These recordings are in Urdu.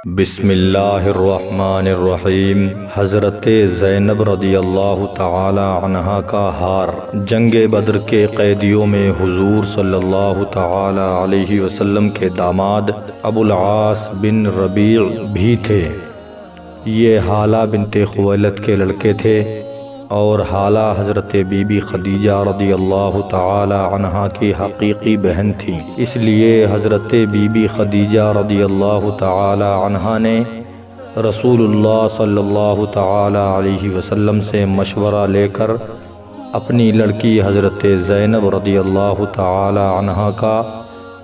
بسم اللہ الرحمن الرحیم۔ حضرت زینب رضی اللہ تعالی عنہا کا ہار جنگ بدر کے قیدیوں میں حضور صلی اللہ تعالی علیہ وسلم کے داماد ابو العاص بن ربیع بھی تھے۔ یہ حالہ بنت خویلد کے لڑکے تھے اور حالہ حضرت بی بی خدیجہ رضی اللہ تعالی عنہا کی حقیقی بہن تھی، اس لیے حضرت بی بی خدیجہ رضی اللہ تعالی عنہا نے رسول اللہ صلی اللہ تعالی علیہ وسلم سے مشورہ لے کر اپنی لڑکی حضرت زینب رضی اللہ تعالی عنہا کا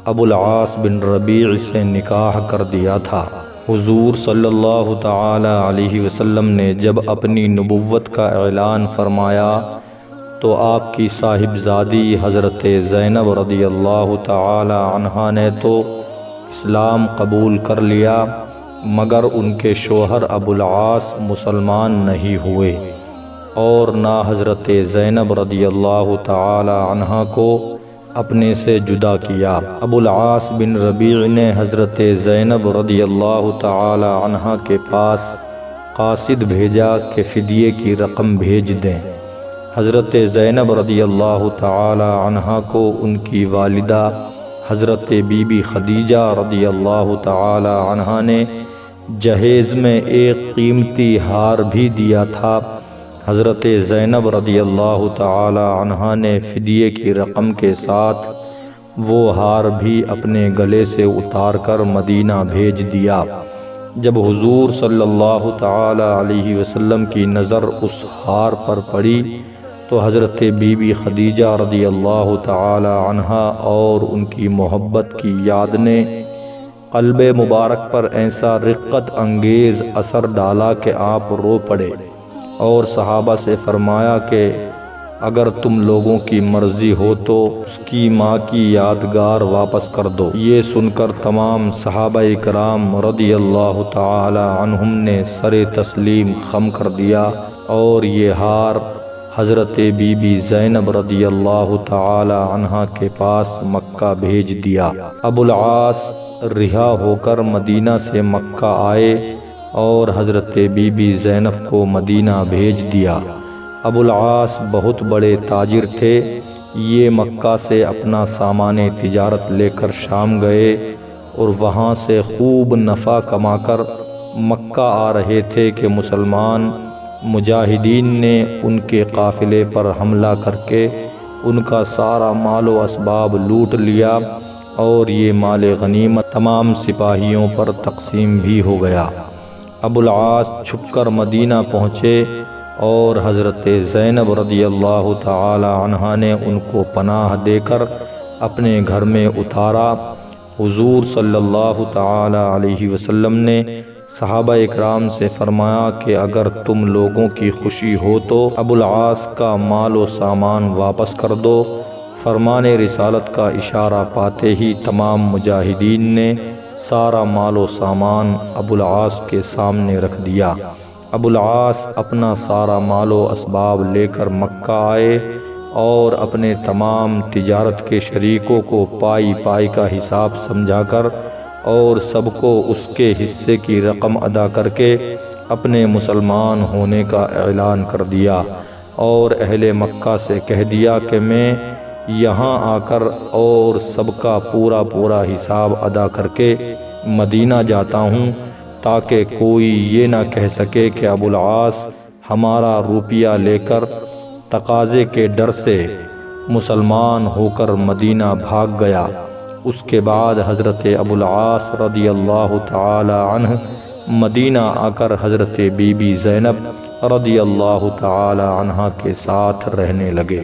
ابو العاص بن ربیع سے نکاح کر دیا تھا۔ حضور صلی اللہ تعالی علیہ وسلم نے جب اپنی نبوت کا اعلان فرمایا تو آپ کی صاحبزادی حضرت زینب رضی اللہ تعالی عنہا نے تو اسلام قبول کر لیا، مگر ان کے شوہر ابو العاص مسلمان نہیں ہوئے اور نہ حضرت زینب رضی اللہ تعالی عنہا کو اپنے سے جدا کیا۔ ابو العاص بن ربیع نے حضرت زینب رضی اللہ تعالی عنہا کے پاس قاصد بھیجا کہ فدیے کی رقم بھیج دیں۔ حضرت زینب رضی اللہ تعالی عنہا کو ان کی والدہ حضرت بی بی خدیجہ رضی اللہ تعالی عنہا نے جہیز میں ایک قیمتی ہار بھی دیا تھا۔ حضرت زینب رضی اللہ تعالی عنہا نے فدیے کی رقم کے ساتھ وہ ہار بھی اپنے گلے سے اتار کر مدینہ بھیج دیا۔ جب حضور صلی اللہ تعالی علیہ وسلم کی نظر اس ہار پر پڑی تو حضرت بی بی خدیجہ رضی اللہ تعالی عنہا اور ان کی محبت کی یاد نے قلب مبارک پر ایسا رقت انگیز اثر ڈالا کہ آپ رو پڑے اور صحابہ سے فرمایا کہ اگر تم لوگوں کی مرضی ہو تو اس کی ماں کی یادگار واپس کر دو۔ یہ سن کر تمام صحابہ کرام رضی اللہ تعالی عنہم نے سر تسلیم خم کر دیا اور یہ ہار حضرت بی بی زینب رضی اللہ تعالی عنہا کے پاس مکہ بھیج دیا۔ ابو العاص رہا ہو کر مدینہ سے مکہ آئے اور حضرت بی بی زینب کو مدینہ بھیج دیا۔ ابو العاص بہت بڑے تاجر تھے، یہ مکہ سے اپنا سامان تجارت لے کر شام گئے اور وہاں سے خوب نفع کما کر مکہ آ رہے تھے کہ مسلمان مجاہدین نے ان کے قافلے پر حملہ کر کے ان کا سارا مال و اسباب لوٹ لیا اور یہ مال غنیمت تمام سپاہیوں پر تقسیم بھی ہو گیا۔ ابو العاص چھپ کر مدینہ پہنچے اور حضرت زینب رضی اللہ تعالی عنہا نے ان کو پناہ دے کر اپنے گھر میں اتارا۔ حضور صلی اللہ تعالی علیہ وسلم نے صحابہ اکرام سے فرمایا کہ اگر تم لوگوں کی خوشی ہو تو ابو العاص کا مال و سامان واپس کر دو۔ فرمان رسالت کا اشارہ پاتے ہی تمام مجاہدین نے سارا مال و سامان ابو العاص کے سامنے رکھ دیا۔ ابو العاص اپنا سارا مال و اسباب لے کر مکہ آئے اور اپنے تمام تجارت کے شریکوں کو پائی پائی کا حساب سمجھا کر اور سب کو اس کے حصے کی رقم ادا کر کے اپنے مسلمان ہونے کا اعلان کر دیا اور اہل مکہ سے کہہ دیا کہ میں یہاں آ کر اور سب کا پورا حساب ادا کر کے مدینہ جاتا ہوں تاکہ کوئی یہ نہ کہہ سکے کہ ابو العاص ہمارا روپیہ لے کر تقاضے کے ڈر سے مسلمان ہو کر مدینہ بھاگ گیا۔ اس کے بعد حضرت ابو العاص رضی اللہ تعالی عنہ مدینہ آ کر حضرت بی بی زینب رضی اللہ تعالی عنہا کے ساتھ رہنے لگے۔